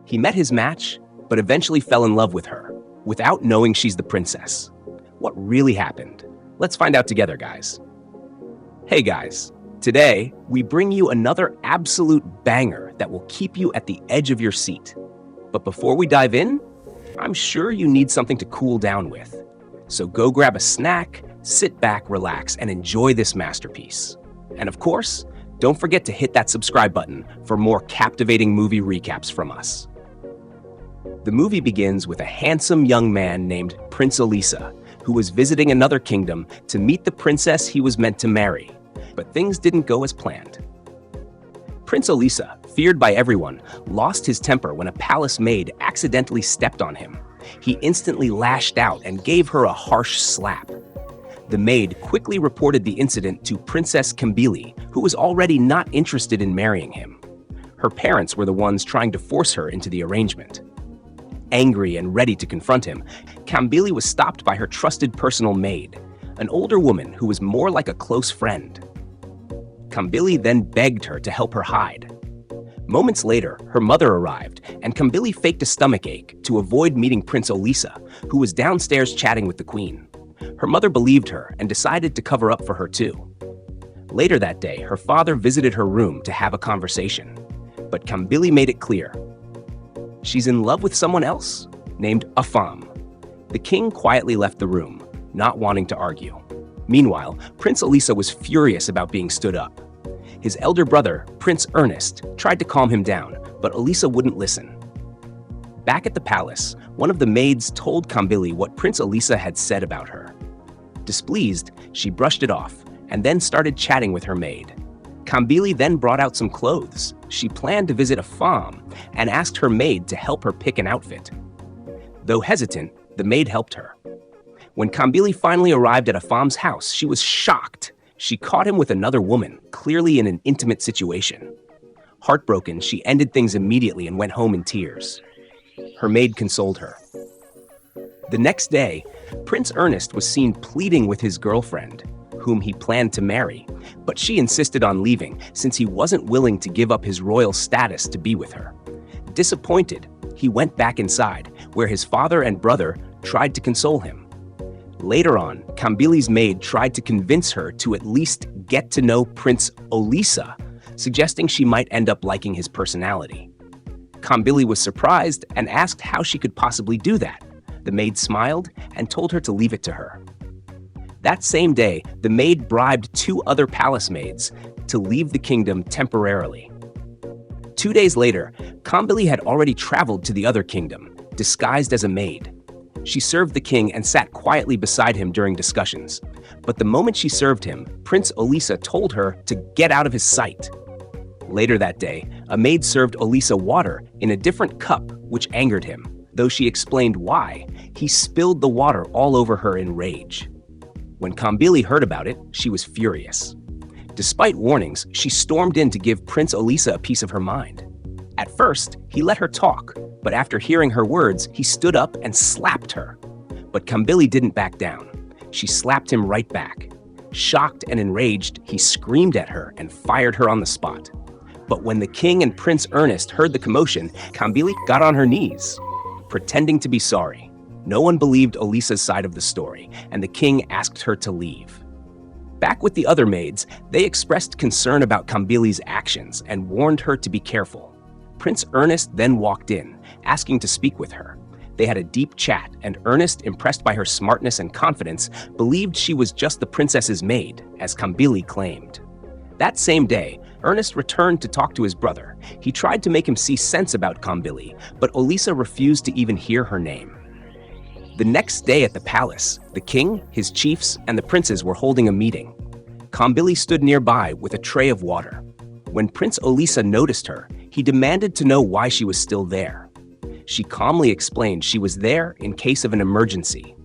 He met his match, but eventually fell in love with her, without knowing she's the princess. What really happened? Let's find out together, guys. Hey guys, today we bring you another absolute banger that will keep you at the edge of your seat. But before we dive in, I'm sure you need something to cool down with. So go grab a snack, sit back, relax, and enjoy this masterpiece. And of course, don't forget to hit that subscribe button for more captivating movie recaps from us. The movie begins with a handsome young man named Prince Elisa, who was visiting another kingdom to meet the princess he was meant to marry. But things didn't go as planned. Prince Elisa, feared by everyone, lost his temper when a palace maid accidentally stepped on him. He instantly lashed out and gave her a harsh slap. The maid quickly reported the incident to Princess Kambili, who was already not interested in marrying him. Her parents were the ones trying to force her into the arrangement. Angry and ready to confront him, Kambili was stopped by her trusted personal maid, an older woman who was more like a close friend. Kambili then begged her to help her hide. Moments later, her mother arrived, and Kambili faked a stomachache to avoid meeting Prince Elisa, who was downstairs chatting with the queen. Her mother believed her and decided to cover up for her too. Later that day, her father visited her room to have a conversation, but Kambili made it clear. She's in love with someone else, named Afam. The king quietly left the room, not wanting to argue. Meanwhile, Prince Elisa was furious about being stood up. His elder brother, Prince Ernest, tried to calm him down, but Elisa wouldn't listen. Back at the palace, one of the maids told Kambili what Prince Elisa had said about her. Displeased, she brushed it off and then started chatting with her maid. Kambili then brought out some clothes. She planned to visit a farm and asked her maid to help her pick an outfit. Though hesitant, the maid helped her. When Kambili finally arrived at Afam's house, she was shocked. She caught him with another woman, clearly in an intimate situation. Heartbroken, she ended things immediately and went home in tears. Her maid consoled her. The next day, Prince Ernest was seen pleading with his girlfriend, whom he planned to marry, but she insisted on leaving since he wasn't willing to give up his royal status to be with her. Disappointed, he went back inside, where his father and brother tried to console him. Later on, Kambili's maid tried to convince her to at least get to know Prince Elisa, suggesting she might end up liking his personality. Kambili was surprised and asked how she could possibly do that. The maid smiled and told her to leave it to her. That same day, the maid bribed 2 other palace maids to leave the kingdom temporarily. 2 days later, Kambili had already traveled to the other kingdom, disguised as a maid. She served the king and sat quietly beside him during discussions. But the moment she served him, Prince Elisa told her to get out of his sight. Later that day, a maid served Elisa water in a different cup, which angered him. Though she explained why, he spilled the water all over her in rage. When Kambili heard about it, she was furious. Despite warnings, she stormed in to give Prince Elisa a piece of her mind. At first, he let her talk, but after hearing her words, he stood up and slapped her. But Kambili didn't back down. She slapped him right back. Shocked and enraged, he screamed at her and fired her on the spot. But when the king and Prince Ernest heard the commotion, Kambili got on her knees, pretending to be sorry. No one believed Elisa's side of the story, and the king asked her to leave. Back with the other maids, they expressed concern about Kambili's actions and warned her to be careful. Prince Ernest then walked in, asking to speak with her. They had a deep chat, and Ernest, impressed by her smartness and confidence, believed she was just the princess's maid, as Kambili claimed. That same day, Ernest returned to talk to his brother. He tried to make him see sense about Kambili, but Elisa refused to even hear her name. The next day at the palace, the king, his chiefs, and the princes were holding a meeting. Kambili stood nearby with a tray of water. When Prince Elisa noticed her, he demanded to know why she was still there. She calmly explained she was there in case of an emergency.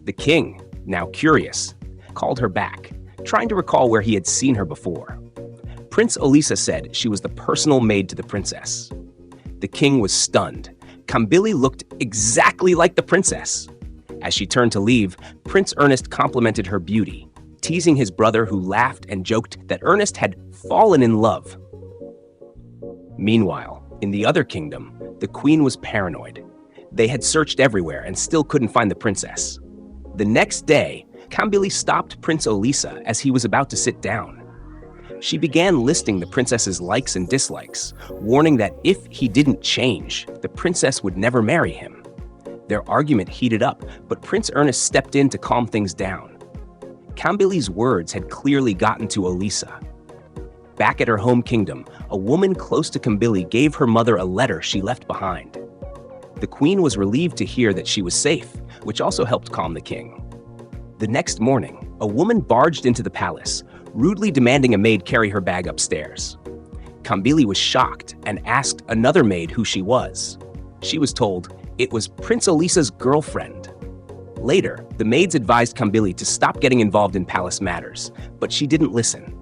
The king, now curious, called her back, trying to recall where he had seen her before. Prince Elisa said she was the personal maid to the princess. The king was stunned. Kambili looked exactly like the princess. As she turned to leave, Prince Ernest complimented her beauty, teasing his brother, who laughed and joked that Ernest had fallen in love. Meanwhile, in the other kingdom, The queen was paranoid. They had searched everywhere and still couldn't find the princess. The next day, Kambili stopped Prince Olisa as he was about to sit down. She began listing the princess's likes and dislikes, warning that if he didn't change, the princess would never marry him. Their argument heated up, but Prince Ernest stepped in to calm things down. Kambili's words had clearly gotten to Olisa. Back at her home kingdom, a woman close to Kambili gave her mother a letter she left behind. The queen was relieved to hear that she was safe, which also helped calm the king. The next morning, a woman barged into the palace, rudely demanding a maid carry her bag upstairs. Kambili was shocked and asked another maid who she was. She was told it was Prince Olisa's girlfriend. Later, the maids advised Kambili to stop getting involved in palace matters, but she didn't listen.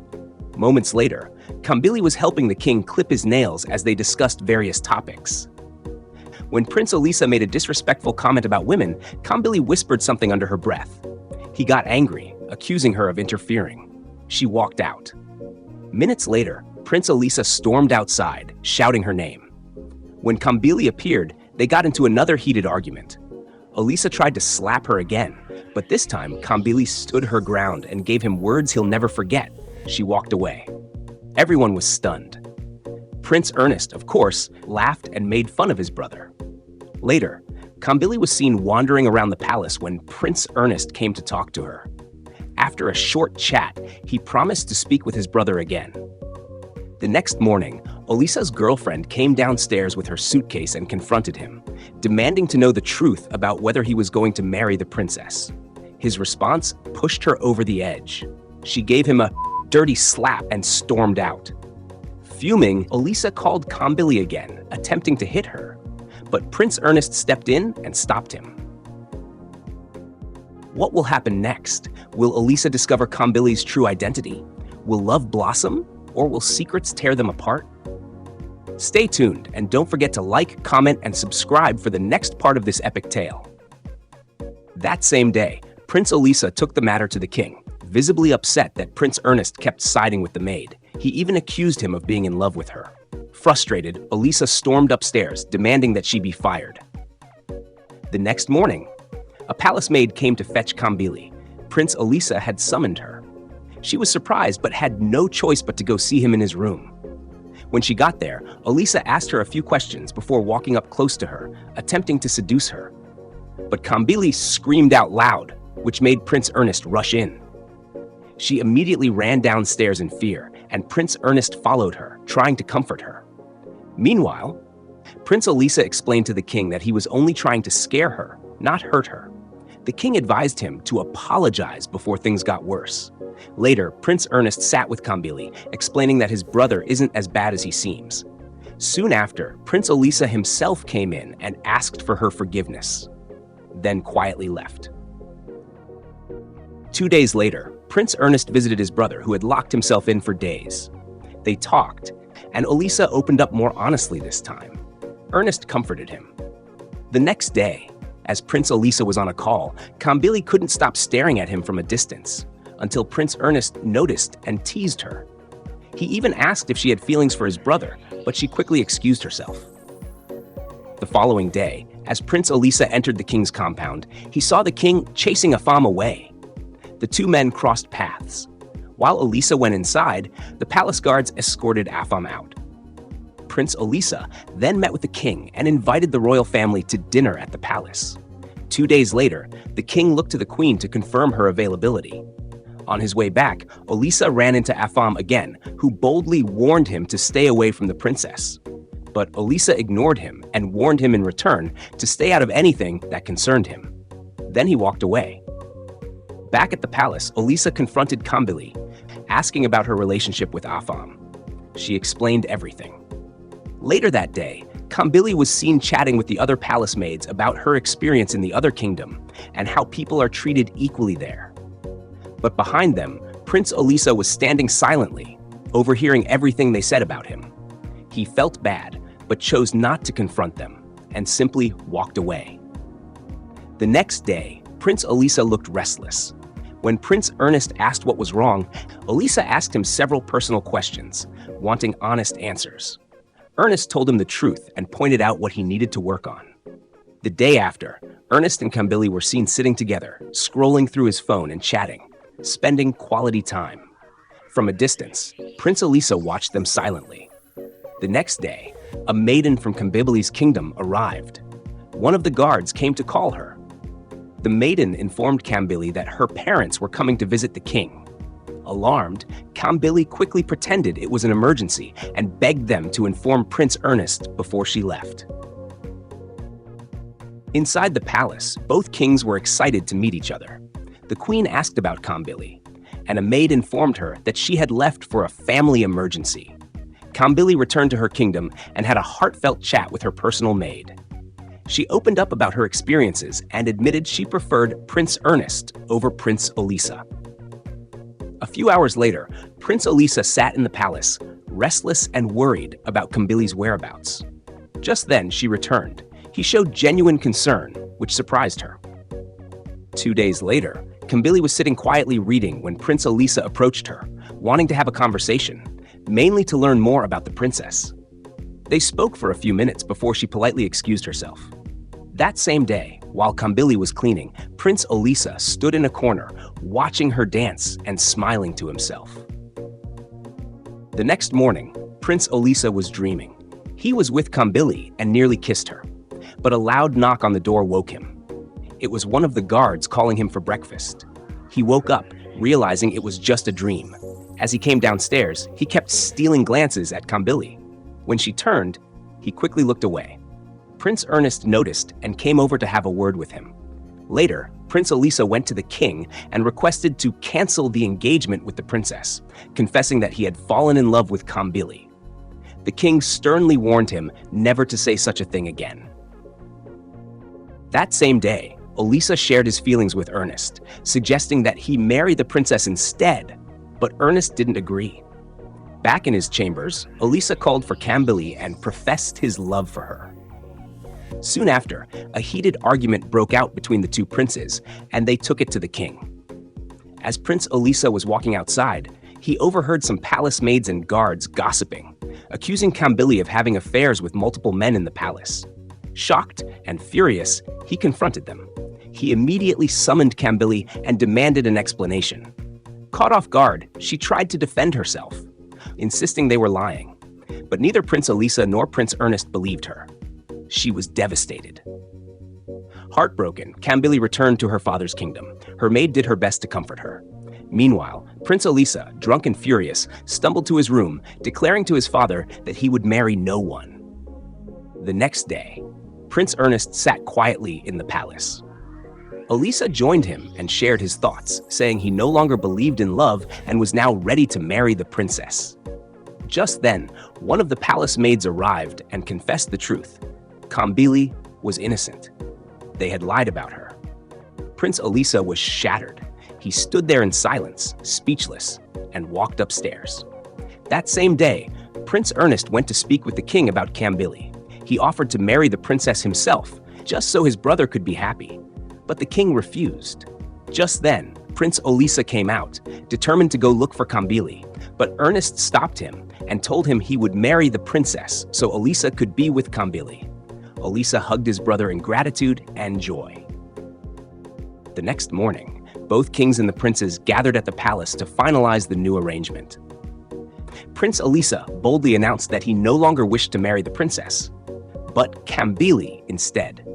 Moments later, Kambili was helping the king clip his nails as they discussed various topics. When Prince Olisa made a disrespectful comment about women, Kambili whispered something under her breath. He got angry, accusing her of interfering. She walked out. Minutes later, Prince Olisa stormed outside, shouting her name. When Kambili appeared, they got into another heated argument. Olisa tried to slap her again, but this time Kambili stood her ground and gave him words he'll never forget. She walked away. Everyone was stunned. Prince Ernest, of course, laughed and made fun of his brother. Later, Kambili was seen wandering around the palace when Prince Ernest came to talk to her. After a short chat, he promised to speak with his brother again. The next morning, Olisa's girlfriend came downstairs with her suitcase and confronted him, demanding to know the truth about whether he was going to marry the princess. His response pushed her over the edge. She gave him a dirty slap and stormed out. Fuming, Olisa called Kambili again, attempting to hit her, but Prince Ernest stepped in and stopped him. What will happen next? Will Olisa discover Kambili's true identity? Will love blossom, or will secrets tear them apart? Stay tuned, and don't forget to like, comment, and subscribe for the next part of this epic tale. That same day, Prince Olisa took the matter to the king, visibly upset that Prince Ernest kept siding with the maid. He even accused him of being in love with her. Frustrated, Olisa stormed upstairs, demanding that she be fired. The next morning, a palace maid came to fetch Kambili. Prince Olisa had summoned her. She was surprised but had no choice but to go see him in his room. When she got there, Olisa asked her a few questions before walking up close to her, attempting to seduce her. But Kambili screamed out loud, which made Prince Ernest rush in. She immediately ran downstairs in fear, and Prince Ernest followed her, trying to comfort her. Meanwhile, Prince Olisa explained to the king that he was only trying to scare her, not hurt her. The king advised him to apologize before things got worse. Later, Prince Ernest sat with Kambili, explaining that his brother isn't as bad as he seems. Soon after, Prince Olisa himself came in and asked for her forgiveness, then quietly left. 2 days later, Prince Ernest visited his brother, who had locked himself in for days. They talked, and Olisa opened up more honestly this time. Ernest comforted him. The next day, as Prince Olisa was on a call, Kambili couldn't stop staring at him from a distance, until Prince Ernest noticed and teased her. He even asked if she had feelings for his brother, but she quickly excused herself. The following day, as Prince Olisa entered the king's compound, he saw the king chasing Afam away. The two men crossed paths. While Olisa went inside, the palace guards escorted Afam out. Prince Olisa then met with the king and invited the royal family to dinner at the palace. 2 days later, the king looked to the queen to confirm her availability. On his way back, Olisa ran into Afam again, who boldly warned him to stay away from the princess. But Olisa ignored him and warned him in return to stay out of anything that concerned him. Then he walked away. Back at the palace, Olisa confronted Kambili, asking about her relationship with Afam. She explained everything. Later that day, Kambili was seen chatting with the other palace maids about her experience in the other kingdom and how people are treated equally there. But behind them, Prince Olisa was standing silently, overhearing everything they said about him. He felt bad, but chose not to confront them and simply walked away. The next day, Prince Olisa looked restless. When Prince Ernest asked what was wrong, Olisa asked him several personal questions, wanting honest answers. Ernest told him the truth and pointed out what he needed to work on. The day after, Ernest and Kambili were seen sitting together, scrolling through his phone and chatting, spending quality time. From a distance, Prince Elisa watched them silently. The next day, a maiden from Kambili's kingdom arrived. One of the guards came to call her. The maiden informed Kambili that her parents were coming to visit the king. Alarmed, Kambili quickly pretended it was an emergency and begged them to inform Prince Ernest before she left. Inside the palace, both kings were excited to meet each other. The queen asked about Kambili, and a maid informed her that she had left for a family emergency. Kambili returned to her kingdom and had a heartfelt chat with her personal maid. She opened up about her experiences and admitted she preferred Prince Ernest over Prince Elisa. A few hours later, Prince Elisa sat in the palace, restless and worried about Kambili's whereabouts. Just then, she returned. He showed genuine concern, which surprised her. 2 days later, Kambili was sitting quietly reading when Prince Elisa approached her, wanting to have a conversation, mainly to learn more about the princess. They spoke for a few minutes before she politely excused herself. That same day, while Kambili was cleaning, Prince Elisa stood in a corner, watching her dance and smiling to himself. The next morning, Prince Elisa was dreaming. He was with Kambili and nearly kissed her, but a loud knock on the door woke him. It was one of the guards calling him for breakfast. He woke up, realizing it was just a dream. As he came downstairs, he kept stealing glances at Kambili. When she turned, he quickly looked away. Prince Ernest noticed and came over to have a word with him. Later, Prince Elisa went to the king and requested to cancel the engagement with the princess, confessing that he had fallen in love with Kambili. The king sternly warned him never to say such a thing again. That same day, Elisa shared his feelings with Ernest, suggesting that he marry the princess instead, but Ernest didn't agree. Back in his chambers, Elisa called for Kambili and professed his love for her. Soon after, a heated argument broke out between the two princes, and they took it to the king. As Prince Elisa was walking outside, he overheard some palace maids and guards gossiping, accusing Kambili of having affairs with multiple men in the palace. Shocked and furious, he confronted them. He immediately summoned Kambili and demanded an explanation. Caught off guard, she tried to defend herself, insisting they were lying. But neither Prince Elisa nor Prince Ernest believed her. She was devastated. Heartbroken, Kambili returned to her father's kingdom. Her maid did her best to comfort her. Meanwhile, Prince Elisa, drunk and furious, stumbled to his room, declaring to his father that he would marry no one. The next day, Prince Ernest sat quietly in the palace. Elisa joined him and shared his thoughts, saying he no longer believed in love and was now ready to marry the princess. Just then, one of the palace maids arrived and confessed the truth. Kambili was innocent. They had lied about her. Prince Elisa was shattered. He stood there in silence, speechless, and walked upstairs. That same day, Prince Ernest went to speak with the king about Kambili. He offered to marry the princess himself, just so his brother could be happy. But the king refused. Just then, Prince Elisa came out, determined to go look for Kambili, but Ernest stopped him and told him he would marry the princess so Elisa could be with Kambili. Elisa hugged his brother in gratitude and joy. The next morning, both kings and the princes gathered at the palace to finalize the new arrangement. Prince Elisa boldly announced that he no longer wished to marry the princess, but Kambili instead.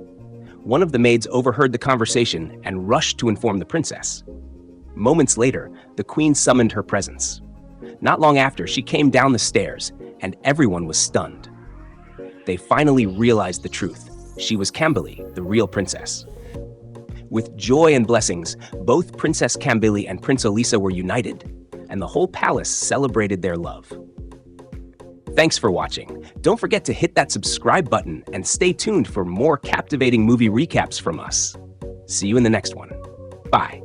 One of the maids overheard the conversation and rushed to inform the princess. Moments later, the queen summoned her presence. Not long after, she came down the stairs, and everyone was stunned. They finally realized the truth. She was Kambili, the real princess. With joy and blessings, both Princess Kambili and Prince Elisa were united, and the whole palace celebrated their love. Thanks for watching. Don't forget to hit that subscribe button and stay tuned for more captivating movie recaps from us. See you in the next one. Bye.